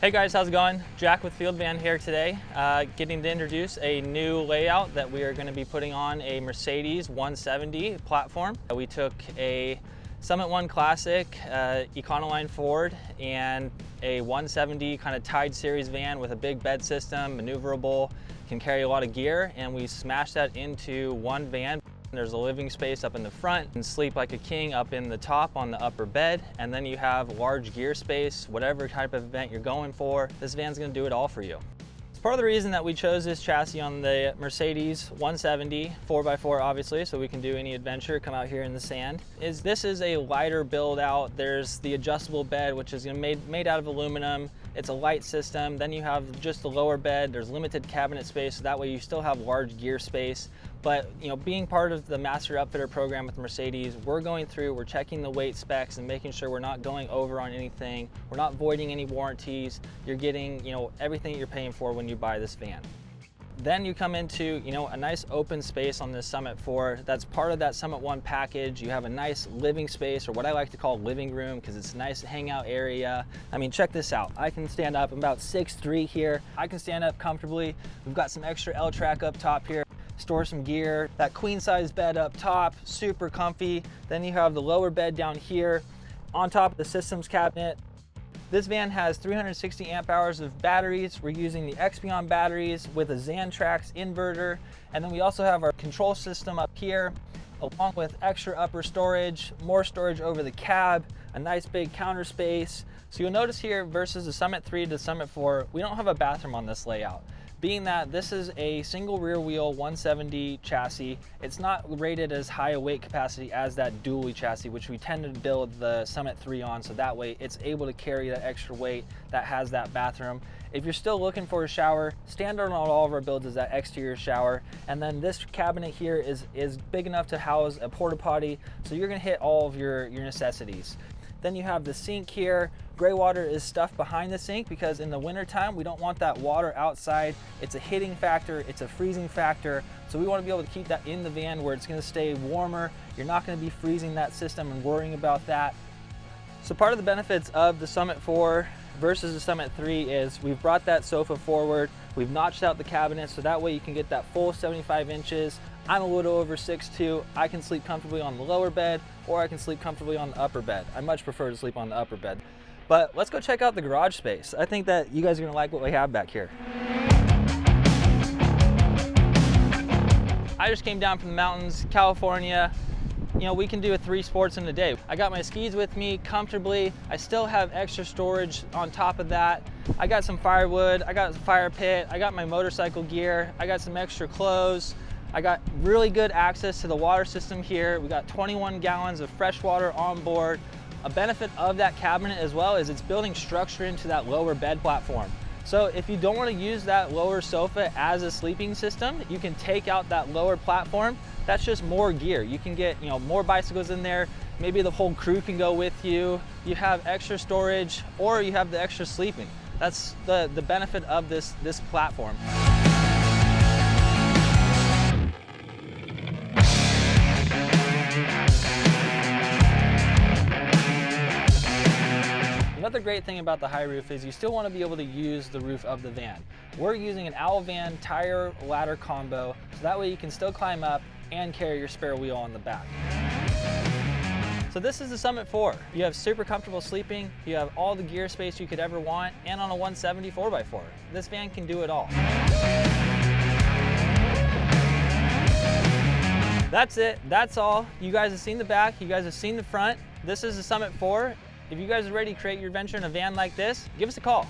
Hey guys, how's it going? Jack with Field Van here today, getting to introduce a new layout that we are going to be putting on a Mercedes 170 platform. We took a Summit One Classic, Econoline Ford, and a 170 kind of Tide Series van with a big bed system, maneuverable, can carry a lot of gear, and we smashed that into one van. There's a living space up in the front and sleep like a king up in the top on the upper bed. And then you have large gear space, whatever type of event you're going for. This van's gonna do it all for you. It's part of the reason that we chose this chassis on the Mercedes 170 4x4, obviously, so we can do any adventure, come out here in the sand. This is a lighter build out. There's the adjustable bed, which is made out of aluminum. It's a light system. Then you have just the lower bed. There's limited cabinet space, so that way you still have large gear space. But being part of the Master Upfitter program with Mercedes, we're checking the weight specs and making sure we're not going over on anything. We're not voiding any warranties. You're getting everything you're paying for when you buy this van. Then you come into a nice open space on this Summit 4. That's part of that Summit 1 package. You have a nice living space, or what I like to call living room, because it's a nice hangout area. I mean, check this out. I can stand up. I'm about 6'3" here. I can stand up comfortably. We've got some extra L-track up top here. Store some gear. That queen size bed up top, super comfy. Then you have the lower bed down here. On top of the systems cabinet. This van has 360 amp hours of batteries. We're using the Expion batteries with a Xantrax inverter. And then we also have our control system up here, along with extra upper storage, more storage over the cab, a nice big counter space. So you'll notice here versus the Summit 3 to the Summit 4, we don't have a bathroom on this layout. Being that this is a single rear wheel 170 chassis, it's not rated as high a weight capacity as that dually chassis, which we tend to build the Summit 3 on, so that way it's able to carry that extra weight that has that bathroom. If you're still looking for a shower, standard on all of our builds is that exterior shower. And then this cabinet here is big enough to house a porta potty, so you're gonna hit all of your necessities. Then you have the sink here. Gray water is stuffed behind the sink because in the winter time, we don't want that water outside. It's a hitting factor, it's a freezing factor. So we want to be able to keep that in the van where it's going to stay warmer. You're not going to be freezing that system and worrying about that. So part of the benefits of the Summit 4 versus the Summit 3 is we've brought that sofa forward. We've notched out the cabinet so that way you can get that full 75 inches. I'm a little over 6'2". I can sleep comfortably on the lower bed, or I can sleep comfortably on the upper bed. I much prefer to sleep on the upper bed. But let's go check out the garage space. I think that you guys are gonna like what we have back here. I just came down from the mountains, California. We can do 3 sports in a day. I got my skis with me comfortably. I still have extra storage on top of that. I got some firewood, I got a fire pit, I got my motorcycle gear, I got some extra clothes. I got really good access to the water system here. We got 21 gallons of fresh water on board. A benefit of that cabinet as well is it's building structure into that lower bed platform. So if you don't want to use that lower sofa as a sleeping system, you can take out that lower platform. That's just more gear. You can get more bicycles in there. Maybe the whole crew can go with you. You have extra storage, or you have the extra sleeping. That's the benefit of this platform. Another great thing about the high roof is you still want to be able to use the roof of the van. We're using an Van tire ladder combo, so that way you can still climb up and carry your spare wheel on the back. So this is the Summit 4. You have super comfortable sleeping, you have all the gear space you could ever want, and on a 170 4x4. This van can do it all. That's it, that's all. You guys have seen the back, you guys have seen the front. This is the Summit 4. If you guys are ready to create your adventure in a van like this, give us a call.